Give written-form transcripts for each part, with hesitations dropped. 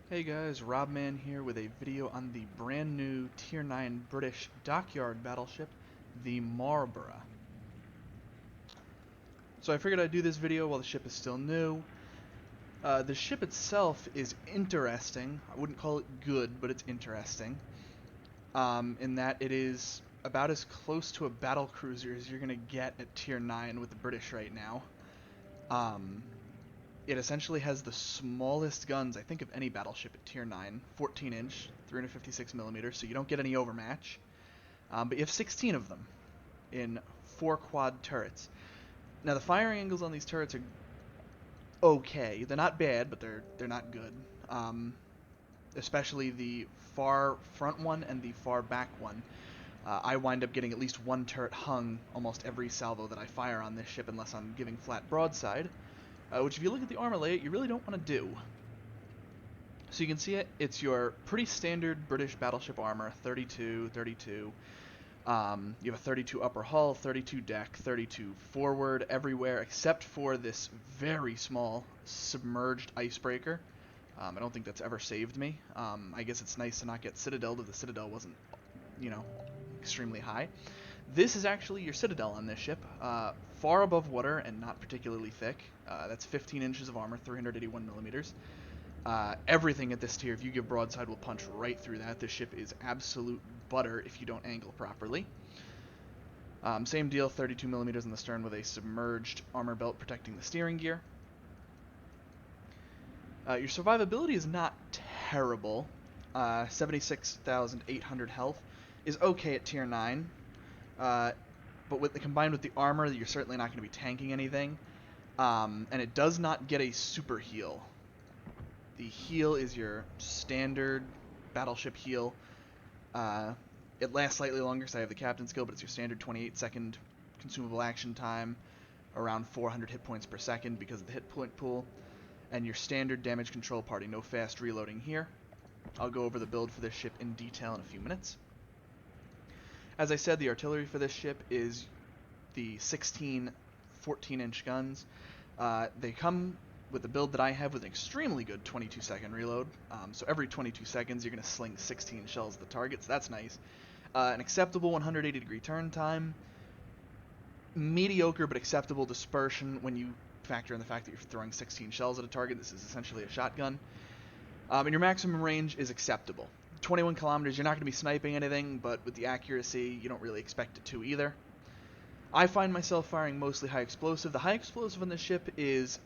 Hey guys, Robman here with a video on the brand new Tier 9 British Dockyard battleship, the Marlborough. So I figured I'd do this video while the ship is still new. The ship itself is interesting. I wouldn't call it good, but it's interesting. In that it is about as close to a battle cruiser as you're going to get at Tier 9 with the British right now. It essentially has the smallest guns, I think, of any battleship at Tier 9. 14-inch, 356mm, so you don't get any overmatch. But you have 16 of them in 4 quad turrets. Now, the firing angles on these turrets are okay. They're not bad, but they're not good. Especially the far front one and the far back one. I wind up getting at least one turret hung almost every salvo that I fire on this ship unless I'm giving flat broadside. Which if you look at the armor layout, you really don't want to do. So you can see it's your pretty standard British battleship armor, 32, 32. You have a 32 upper hull, 32 deck, 32 forward, everywhere except for this very small submerged icebreaker. I don't think that's ever saved me. I guess it's nice to not get citadeled if the citadel wasn't, extremely high. This is actually your citadel on this ship, far above water and not particularly thick. That's 15 inches of armor, 381mm. Everything at this tier, if you give broadside, will punch right through that. This ship is absolute butter if you don't angle properly. Same deal, 32mm in the stern with a submerged armor belt protecting the steering gear. Your survivability is not terrible. 76,800 health is okay at tier 9. But combined with the armor, you're certainly not going to be tanking anything. And it does not get a super heal. The heal is your standard battleship heal. It lasts slightly longer because I have the captain skill, but it's your standard 28-second consumable action time, around 400 hit points per second because of the hit point pool, and your standard damage control party. No fast reloading here. I'll go over the build for this ship in detail in a few minutes. As I said, the artillery for this ship is the 16 14-inch guns. They come with the build that I have with an extremely good 22-second reload. So every 22 seconds you're going to sling 16 shells at the target, so that's nice. An acceptable 180-degree turn time. Mediocre but acceptable dispersion when you factor in the fact that you're throwing 16 shells at a target. This is essentially a shotgun. And your maximum range is acceptable. 21 kilometers, you're not going to be sniping anything, but with the accuracy, you don't really expect it to either. I find myself firing mostly high explosive. The high explosive on this ship is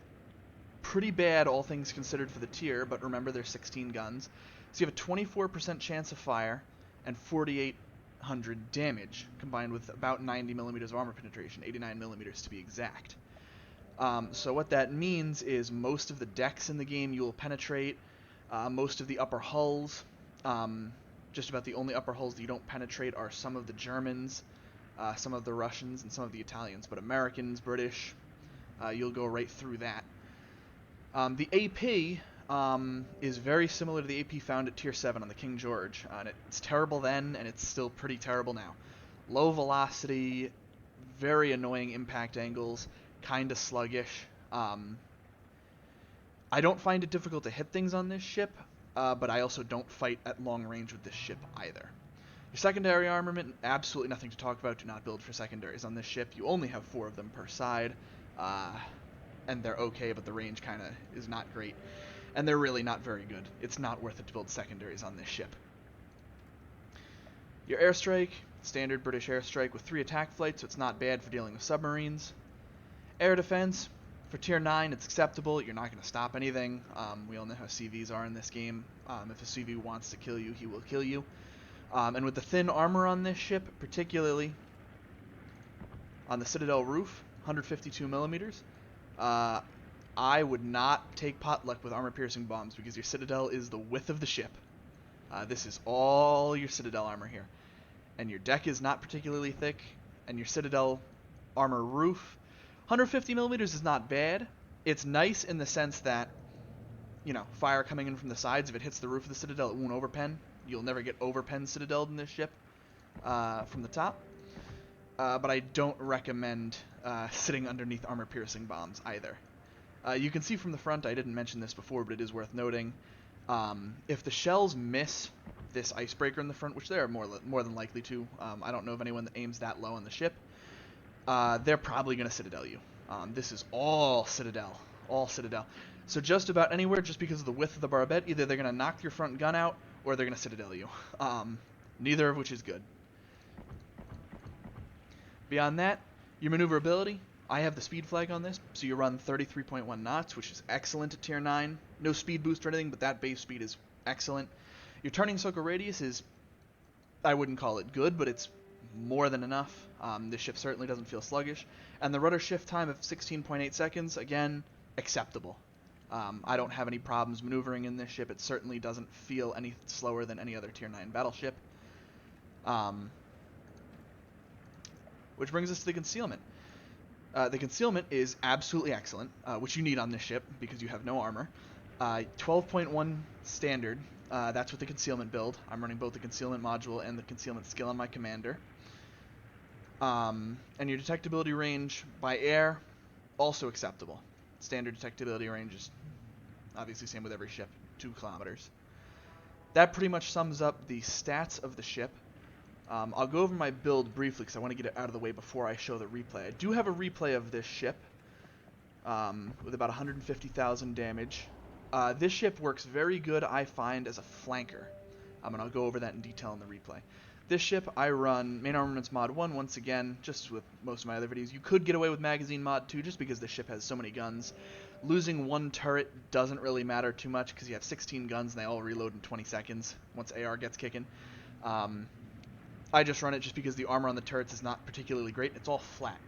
pretty bad, all things considered, for the tier, but remember, there's 16 guns. So you have a 24% chance of fire and 4,800 damage, combined with about 90mm of armor penetration, 89mm to be exact. So what that means is most of the decks in the game you will penetrate, most of the upper hulls. Just about the only upper hulls that you don't penetrate are some of the Germans, some of the Russians, and some of the Italians. But Americans, British, you'll go right through that. The AP is very similar to the AP found at Tier 7 on the King George. And it's terrible then, and it's still pretty terrible now. Low velocity, very annoying impact angles, kind of sluggish. I don't find it difficult to hit things on this ship. But I also don't fight at long range with this ship either. Your secondary armament, absolutely nothing to talk about. Do not build for secondaries on this ship. You only have 4 of them per side, and they're okay, but the range kind of is not great. And they're really not very good. It's not worth it to build secondaries on this ship. Your Airstrike, standard British Airstrike with 3 attack flights, so it's not bad for dealing with submarines. Air defense, for tier 9, it's acceptable. You're not going to stop anything. We all know how CVs are in this game. If a CV wants to kill you, he will kill you. And with the thin armor on this ship, particularly on the Citadel roof, 152mm, I would not take potluck with armor-piercing bombs because your Citadel is the width of the ship. This is all your Citadel armor here. And your deck is not particularly thick, and your Citadel armor roof, 150mm is not bad. It's nice in the sense that, fire coming in from the sides, if it hits the roof of the Citadel, it won't overpen. You'll never get overpen Citadel'd in this ship from the top. But I don't recommend sitting underneath armor-piercing bombs either. You can see from the front, I didn't mention this before, but it is worth noting, If the shells miss this icebreaker in the front, which they're more than likely to, I don't know of anyone that aims that low on the ship, they're probably going to Citadel you. This is all Citadel. All Citadel. So just about anywhere, just because of the width of the barbette, either they're going to knock your front gun out, or they're going to Citadel you. Neither of which is good. Beyond that, your maneuverability. I have the speed flag on this, so you run 33.1 knots, which is excellent at tier 9. No speed boost or anything, but that base speed is excellent. Your turning circle radius is, I wouldn't call it good, but it's more than enough. This ship certainly doesn't feel sluggish. And the rudder shift time of 16.8 seconds, again, acceptable. I don't have any problems maneuvering in this ship. It certainly doesn't feel any slower than any other tier 9 battleship. Which brings us to the concealment. The concealment is absolutely excellent, which you need on this ship because you have no armor. 12.1 standard, that's with the concealment build. I'm running both the concealment module and the concealment skill on my commander. And your detectability range by air, also acceptable. Standard detectability range is obviously same with every ship, 2 kilometers. That pretty much sums up the stats of the ship. I'll go over my build briefly because I want to get it out of the way before I show the replay. I do have a replay of this ship with about 150,000 damage. This ship works very good, I find, as a flanker. And I'll go over that in detail in the replay. This ship, I run Main Armaments Mod 1 once again, just with most of my other videos. You could get away with Magazine Mod 2 just because this ship has so many guns. Losing one turret doesn't really matter too much because you have 16 guns and they all reload in 20 seconds once AR gets kicking. I just run it just because the armor on the turrets is not particularly great. It's all flat.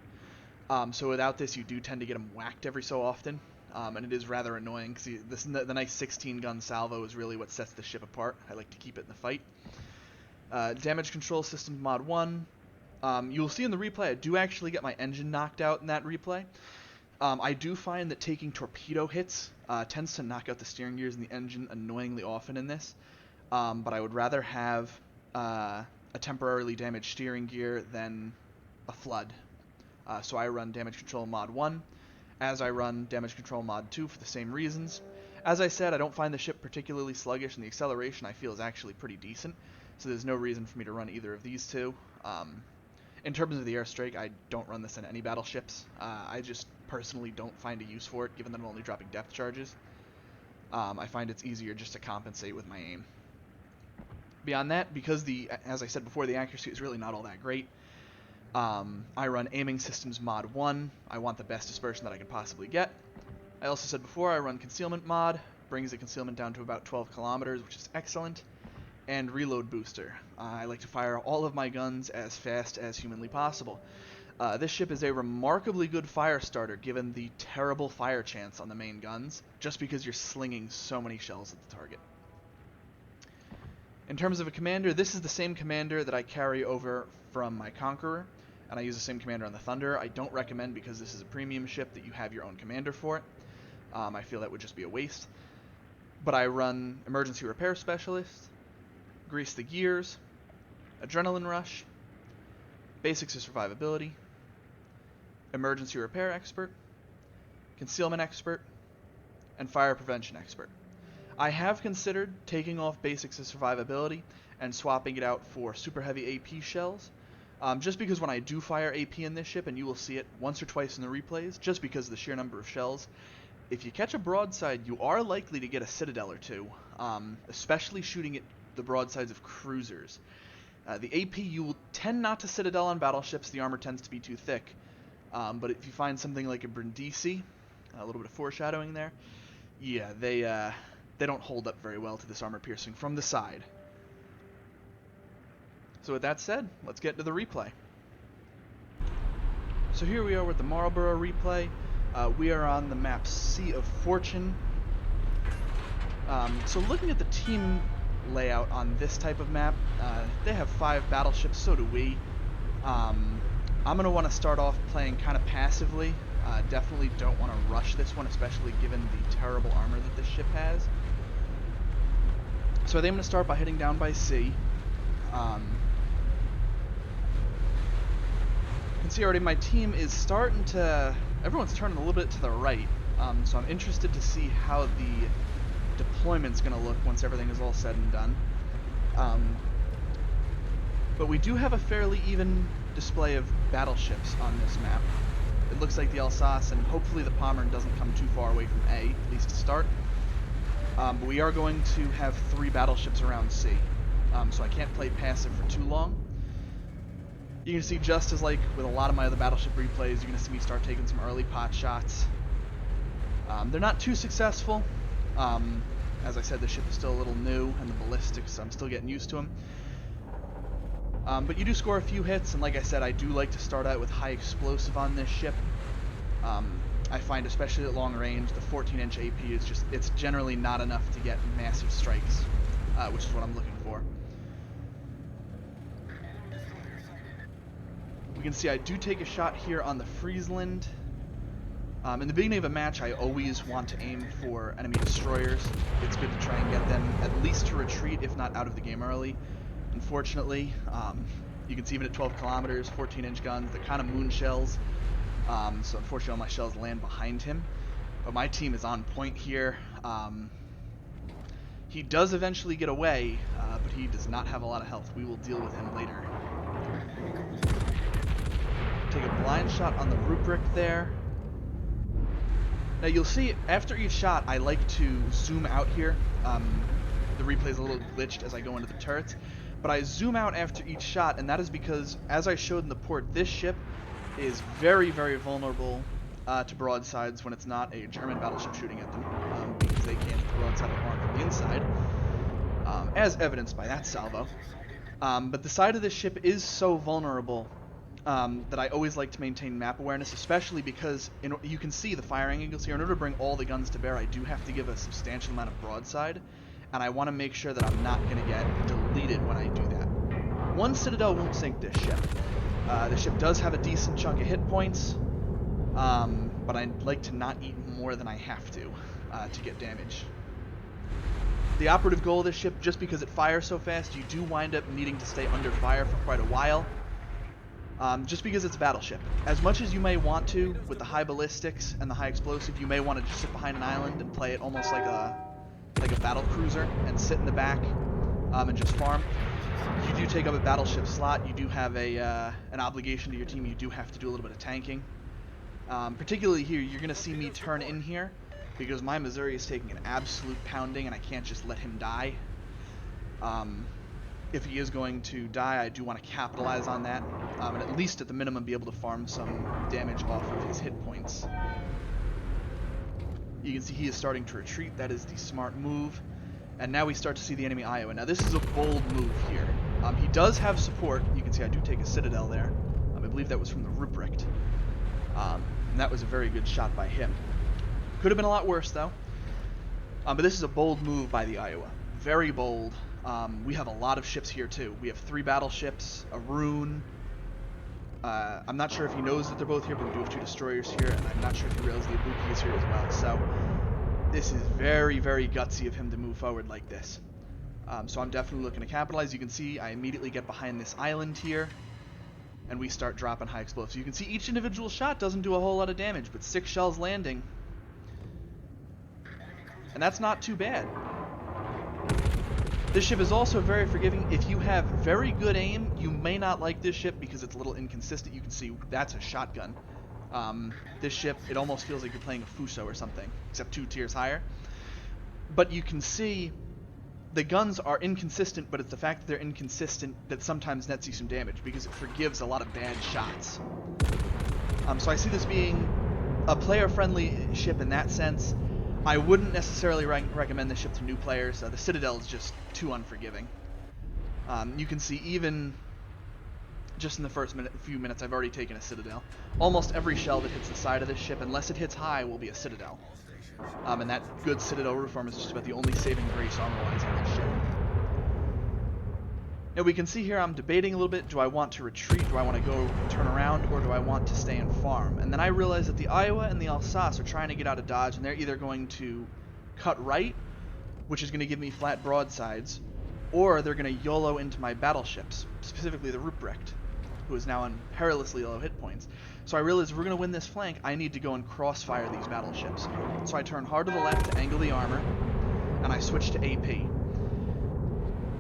So without this, you do tend to get them whacked every so often. And it is rather annoying because the nice 16-gun salvo is really what sets the ship apart. I like to keep it in the fight. Damage control system mod 1. You'll see in the replay, I do actually get my engine knocked out in that replay. I do find that taking torpedo hits tends to knock out the steering gears and the engine annoyingly often in this. But I would rather have a temporarily damaged steering gear than a flood. So I run damage control mod 1, as I run damage control mod 2 for the same reasons. As I said, I don't find the ship particularly sluggish, and the acceleration I feel is actually pretty decent, so there's no reason for me to run either of these two. In terms of the Airstrike, I don't run this in any battleships. I just personally don't find a use for it, given that I'm only dropping depth charges. I find it's easier just to compensate with my aim. Beyond that, because as I said before, the accuracy is really not all that great, I run Aiming Systems Mod 1. I want the best dispersion that I can possibly get. I also said before I run Concealment Mod, brings the concealment down to about 12 kilometers, which is excellent, and Reload Booster. I like to fire all of my guns as fast as humanly possible. This ship is a remarkably good fire starter given the terrible fire chance on the main guns, just because you're slinging so many shells at the target. In terms of a commander, this is the same commander that I carry over from my Conqueror, and I use the same commander on the Thunder. I don't recommend, because this is a premium ship, that you have your own commander for it. I feel that would just be a waste. But I run Emergency Repair Specialist, Grease the Gears, Adrenaline Rush, Basics of Survivability, Emergency Repair Expert, Concealment Expert, and Fire Prevention Expert. I have considered taking off Basics of Survivability and swapping it out for super heavy AP shells, just because when I do fire AP in this ship, and you will see it once or twice in the replays, just because of the sheer number of shells, if you catch a broadside, you are likely to get a Citadel or two, especially shooting at the broadsides of cruisers. The AP, you will tend not to Citadel on battleships. The armor tends to be too thick. But if you find something like a Brindisi, a little bit of foreshadowing there, yeah, they don't hold up very well to this armor piercing from the side. So with that said, let's get to the replay. So here we are with the Marlborough replay. We are on the map Sea of Fortune. So looking at the team layout on this type of map, they have 5 battleships, so do we. I'm going to want to start off playing kind of passively. Definitely don't want to rush this one, especially given the terrible armor that this ship has. So I think I'm going to start by heading down by sea. You can see already my team is starting to... Everyone's turning a little bit to the right, so I'm interested to see how the deployment's going to look once everything is all said and done. But we do have a fairly even display of battleships on this map. It looks like the Alsace, and hopefully the Pommern doesn't come too far away from A, at least to start. But we are going to have 3 battleships around C, so I can't play passive for too long. You can see, just as like with a lot of my other battleship replays, you're going to see me start taking some early pot shots. They're not too successful. As I said, the ship is still a little new, and the ballistics, so I'm still getting used to them. But you do score a few hits, and like I said, I do like to start out with high explosive on this ship. I find, especially at long range, the 14-inch AP is just, it's generally not enough to get massive strikes, which is what I'm looking for. We can see I do take a shot here on the Friesland. In the beginning of a match, I always want to aim for enemy destroyers. It's good to try and get them at least to retreat, if not out of the game early. Unfortunately, you can see even at 12 kilometers, 14-inch guns, they're kind of moon shells. So unfortunately all my shells land behind him. But my team is on point here. He does eventually get away, but he does not have a lot of health. We will deal with him later. Take a blind shot on the rubric there. Now you'll see, after each shot, I like to zoom out here. The replay is a little glitched as I go into the turrets. But I zoom out after each shot, and that is because, as I showed in the port, this ship is very, very vulnerable to broadsides when it's not a German battleship shooting at them, because they can't hit the broadside of arm from the inside, as evidenced by that salvo. But the side of this ship is so vulnerable that I always like to maintain map awareness, especially because you can see the firing angles here. In order to bring all the guns to bear, I do have to give a substantial amount of broadside, and I want to make sure that I'm not going to get deleted when I do that. One Citadel won't sink this ship. The ship does have a decent chunk of hit points, but I'd like to not eat more than I have to get damage. The operative goal of this ship, just because it fires so fast, you do wind up needing to stay under fire for quite a while, just because it's a battleship. As much as you may want to, with the high ballistics and the high explosive, you may want to just sit behind an island and play it almost like a battle cruiser and sit in the back and just farm. You do take up a battleship slot. You do have an obligation to your team. You do have to do a little bit of tanking. Particularly here, you're going to see me turn in here because my Missouri is taking an absolute pounding and I can't just let him die. If he is going to die, I do want to capitalize on that, and at least at the minimum be able to farm some damage off of his hit points. You can see he is starting to retreat. That is the smart move. And now we start to see the enemy Iowa. Now this is a bold move here. He does have support. You can see I do take a Citadel there. I believe that was from the Ruprecht. And that was a very good shot by him. Could have been a lot worse though. But this is a bold move by the Iowa. Very bold. We have a lot of ships here too. We have 3 battleships, a Rune. I'm not sure if he knows that they're both here, but we do have 2 destroyers here, and I'm not sure if he realizes the Ibuki is here as well. So this is very, very gutsy of him to move forward like this. So I'm definitely looking to capitalize. You can see I immediately get behind this island here, and we start dropping high explosives. You can see each individual shot doesn't do a whole lot of damage, but 6 shells landing. And that's not too bad. This ship is also very forgiving. If you have very good aim, you may not like this ship because it's a little inconsistent. You can see that's a shotgun. This ship, it almost feels like you're playing a Fuso or something, except 2 tiers higher. But you can see the guns are inconsistent, but it's the fact that they're inconsistent that sometimes nets you some damage because it forgives a lot of bad shots. So I see this being a player-friendly ship in that sense. I wouldn't necessarily recommend this ship to new players. The Citadel is just too unforgiving. You can see even just in the first few minutes, I've already taken a Citadel. Almost every shell that hits the side of this ship, unless it hits high, will be a Citadel. And that good Citadel roof arm is just about the only saving grace armor-wise on this ship. Now we can see here I'm debating a little bit. Do I want to retreat? Do I want to go turn around? Or do I want to stay and farm? And then I realize that the Iowa and the Alsace are trying to get out of dodge, and they're either going to cut right, which is going to give me flat broadsides, or they're going to YOLO into my battleships, specifically the Ruprecht, who is now on perilously low hit points. So I realize if we're going to win this flank, I need to go and crossfire these battleships. So I turn hard to the left to angle the armor, and I switch to AP.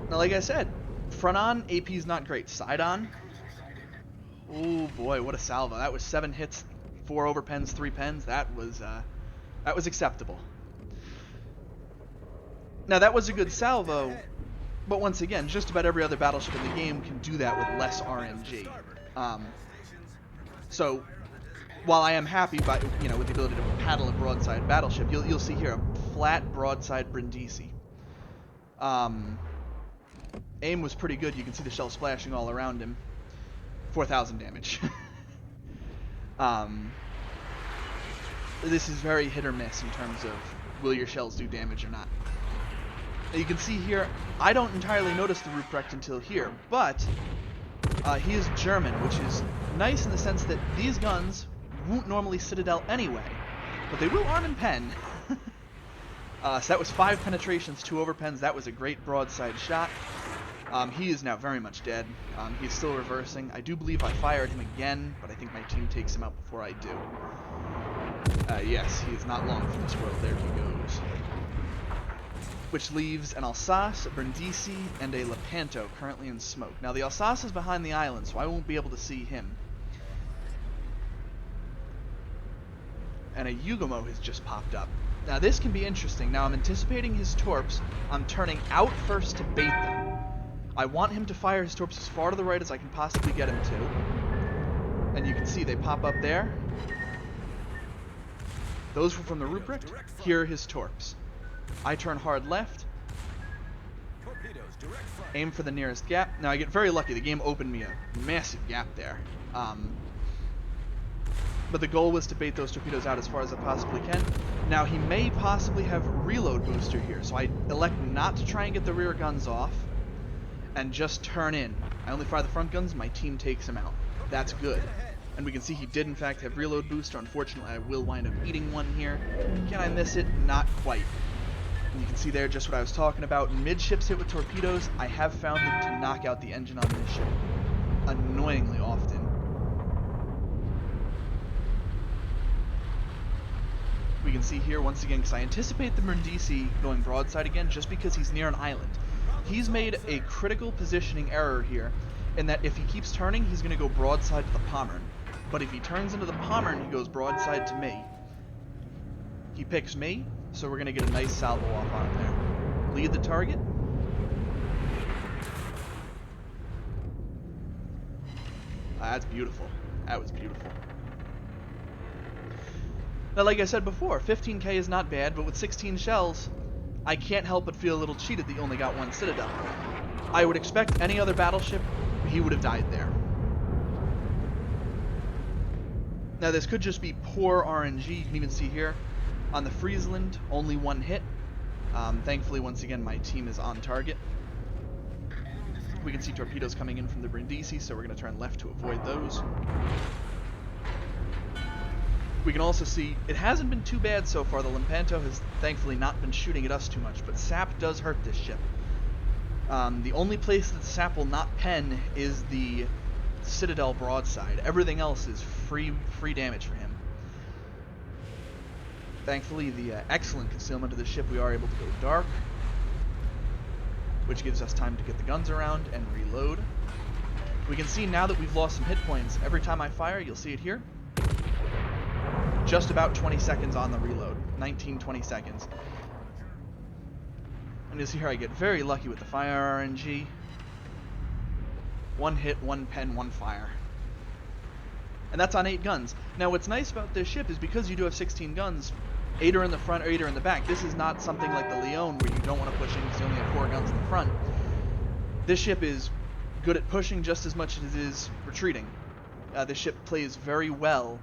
Now, like I said, front on, AP is not great. Side on, oh boy, what a salvo. That was 7 hits, 4 overpens, 3 pens. That was acceptable. Now, that was a good salvo, but once again, just about every other battleship in the game can do that with less RNG. So, while I am happy by, with the ability to paddle a broadside battleship, you'll see here a flat broadside Brindisi. Aim was pretty good. You can see the shell splashing all around him. 4,000 damage. This is very hit or miss in terms of will your shells do damage or not. Now you can see here, I don't entirely notice the Ruprecht until here, but he is German, which is nice in the sense that these guns won't normally Citadel anyway, but they will arm and pen. So that was 5 penetrations, 2 overpens. That was a great broadside shot. He is now very much dead. He's still reversing. I do believe I fired him again, but I think my team takes him out before I do. Yes, he is not long for this world. There he goes. Which leaves an Alsace, a Brindisi, and a Lepanto currently in smoke. Now, the Alsace is behind the island, so I won't be able to see him. And a Yugomo has just popped up. Now, this can be interesting. Now, I'm anticipating his torps. I'm turning out first to bait them. I want him to fire his torps as far to the right as I can possibly get him to. And you can see they pop up there. Those were from the Ruprecht. Here are his torps. I turn hard left. Aim for the nearest gap. Now, I get very lucky. The game opened me a massive gap there. But the goal was to bait those torpedoes out as far as I possibly can. Now, he may possibly have reload booster here, so I elect not to try and get the rear guns off and just turn in. I only fire the front guns, my team takes him out. That's good. And we can see he did in fact have reload booster. Unfortunately, I will wind up eating one here. Can I miss it? Not quite. And you can see there just what I was talking about. Midships hit with torpedoes, I have found them to knock out the engine on this ship annoyingly often. We can see here once again, because I anticipate the Brindisi going broadside again just because he's near an island. He's made a critical positioning error here in that if he keeps turning, he's going to go broadside to the Pommern. But if he turns into the Pommern, he goes broadside to me. He picks me, so we're going to get a nice salvo off on him there. Lead the target. That's beautiful. That was beautiful. Now, like I said before, 15k is not bad, but with 16 shells, I can't help but feel a little cheated that you only got 1 Citadel. I would expect any other battleship, he would have died there. Now, this could just be poor RNG. You can even see here, on the Friesland, only 1 hit. Thankfully, once again, my team is on target. We can see torpedoes coming in from the Brindisi, so we're going to turn left to avoid those. We can also see it hasn't been too bad so far. The Lepanto has thankfully not been shooting at us too much, but sap does hurt this ship. The only place that sap will not pen is the Citadel broadside. Everything else is free damage for him. Thankfully, the excellent concealment of the ship, we are able to go dark, which gives us time to get the guns around and reload. We can see now that we've lost some hit points. Every time I fire, you'll see it here. Just about 20 seconds on the reload. 19-20 seconds. And you'll see here I get very lucky with the fire RNG. 1 hit, 1 pen, 1 fire. And that's on 8 guns. Now what's nice about this ship is because you do have 16 guns, 8 are in the front or 8 are in the back. This is not something like the Leon where you don't want to push in because you only have 4 guns in the front. This ship is good at pushing just as much as it is retreating. This ship plays very well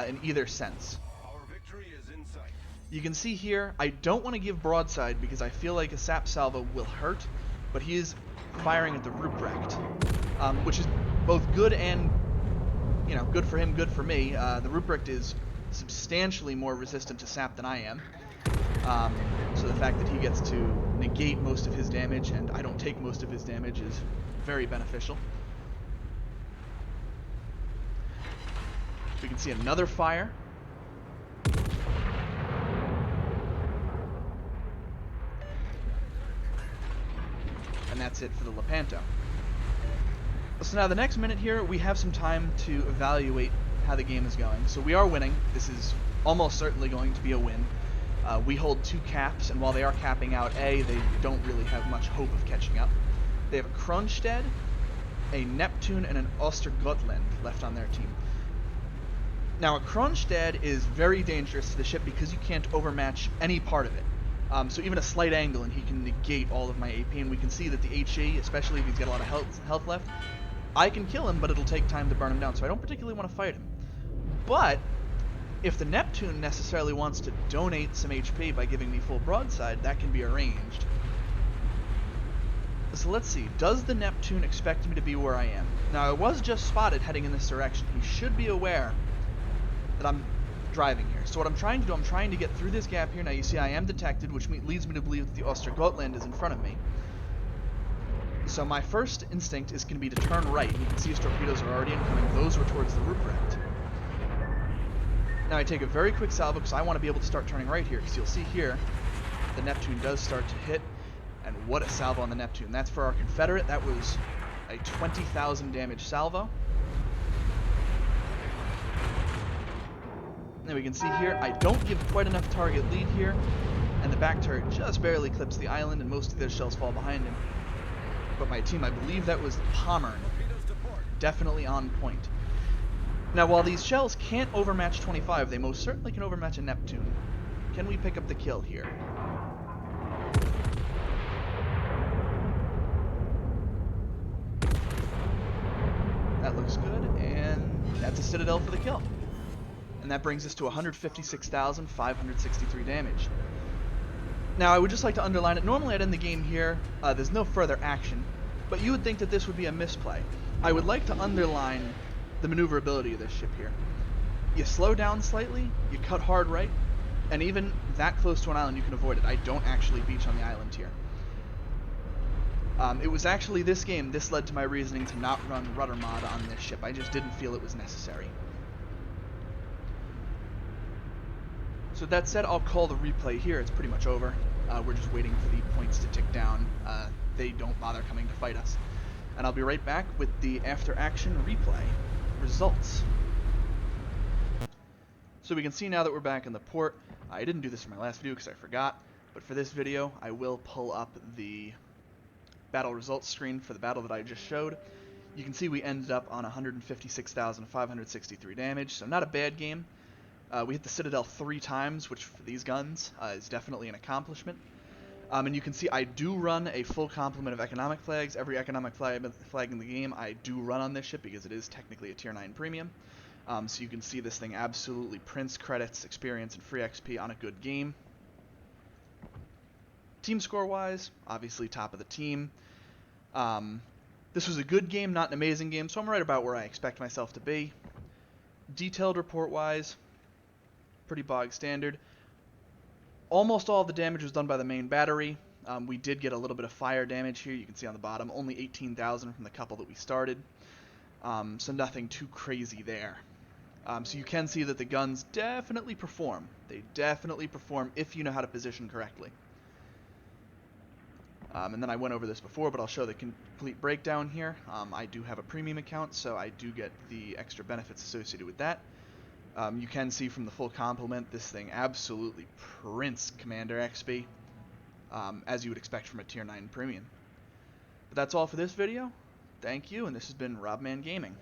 in either sense. Our victory is in sight. You can see here, I don't want to give broadside because I feel like a sap salvo will hurt, but he is firing at the Ruprecht, which is both good and, good for him, good for me. The Ruprecht is substantially more resistant to sap than I am, so the fact that he gets to negate most of his damage and I don't take most of his damage is very beneficial. We can see another fire. and that's it for the Lepanto. So now the next minute here, we have some time to evaluate how the game is going. So we are winning. This is almost certainly going to be a win. We hold 2 caps, and while they are capping out A, they don't really have much hope of catching up. They have a Kronstadt, a Neptune, and an Ostergotland left on their team. Now, a Kronstadt is very dangerous to the ship because you can't overmatch any part of it. So even a slight angle, and he can negate all of my AP, and we can see that the HE, especially if he's got a lot of health left, I can kill him, but it'll take time to burn him down, so I don't particularly want to fight him. But if the Neptune necessarily wants to donate some HP by giving me full broadside, that can be arranged. So let's see, does the Neptune expect me to be where I am? Now, I was just spotted heading in this direction. He should be aware that I'm driving here. So what I'm trying to do, I'm trying to get through this gap here. Now you see I am detected, which leads me to believe that the Ostergotland is in front of me. So my first instinct is going to be to turn right. You can see his torpedoes are already incoming. Those were towards the Ruprecht. Now I take a very quick salvo because I want to be able to start turning right here, because you'll see here the Neptune does start to hit, and what a salvo on the Neptune. That's for our Confederate. That was a 20,000 damage salvo. Now we can see here, I don't give quite enough target lead here, and the back turret just barely clips the island, and most of their shells fall behind him. But my team, I believe that was Pommern, definitely on point. Now while these shells can't overmatch 25, they most certainly can overmatch a Neptune. Can we pick up the kill here? That looks good, and that's a Citadel for the kill. And that brings us to 156,563 damage. Now, I would just like to underline it. Normally, I'd end the game here. There's no further action, but you would think that this would be a misplay. I would like to underline the maneuverability of this ship here. You slow down slightly, you cut hard right, and even that close to an island, you can avoid it. I don't actually beach on the island here. It was actually this game, this led to my reasoning to not run rudder mod on this ship. I just didn't feel it was necessary. So that said, I'll call the replay here. It's pretty much over. We're just waiting for the points to tick down. They don't bother coming to fight us. And I'll be right back with the after-action replay results. So we can see now that we're back in the port. I didn't do this for my last video because I forgot, but for this video, I will pull up the battle results screen for the battle that I just showed. You can see we ended up on 156,563 damage, so not a bad game. We hit the Citadel 3 times, which for these guns is definitely an accomplishment. And you can see I do run a full complement of economic flags. Every economic flag in the game I do run on this ship because it is technically a tier 9 premium. So you can see this thing absolutely prints credits, experience, and free XP on a good game. Team score wise, obviously top of the team. This was a good game, not an amazing game, so I'm right about where I expect myself to be. Detailed report wise, pretty bog standard. Almost all of the damage was done by the main battery. We did get a little bit of fire damage here. You can see on the bottom, only 18,000 from the couple that we started. So nothing too crazy there. So you can see that the guns definitely perform. They definitely perform if you know how to position correctly. And then I went over this before, but I'll show the complete breakdown here. I do have a premium account, so I do get the extra benefits associated with that. You can see from the full complement, this thing absolutely prints Commander XP, as you would expect from a Tier 9 Premium. But that's all for this video. Thank you, and this has been Robman Gaming.